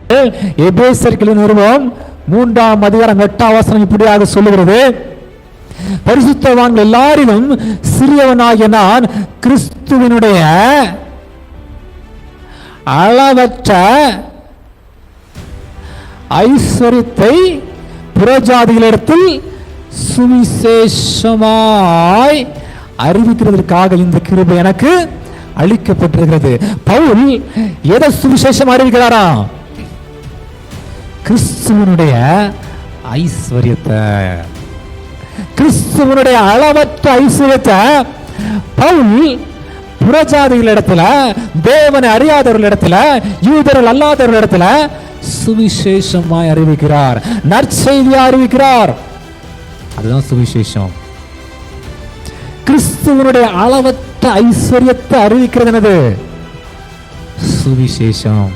எபேசியர்களின் நிருபம் 3ஆம் அதிகாரம் 8ஆம் வசனம் இப்படியாக சொல்லுகிறது, பரிசுத்தவான்கள் எல்லாரிலும் சிறியவனாகிய நான் கிறிஸ்துவினுடைய அளவற்ற ஐஸ்வரியத்தை புறஜாதிகளிடத்தில் சுவிசேஷமாய் அறிவிக்கிறதற்காக இந்த கிருபை எனக்கு அளிக்கப்பட்டிருக்கிறது. பவுல் எதை சுவிசேஷம் அறிவிக்கிறாரா? கிறிஸ்துவனுடைய ஐஸ்வரியத்தை, கிறிஸ்துவனுடைய அளவற்ற ஐஸ்வரியத்தை பவுல் புறஜாதிகளிடத்துல, தேவனை அறியாதவர்களிடத்துல, யூதர்கள் அல்லாதவர்களிடத்துல சுவிசேஷமாய் அறிவிக்கிறார், நற்செய்தியை அறிவிக்கிறார். அதுதான் சுவிசேஷம். கிறிஸ்துவனுடைய அளவற்ற ஐஸ்வரியத்தை அறிவிக்கிறது என்னது? சுவிசேஷம்.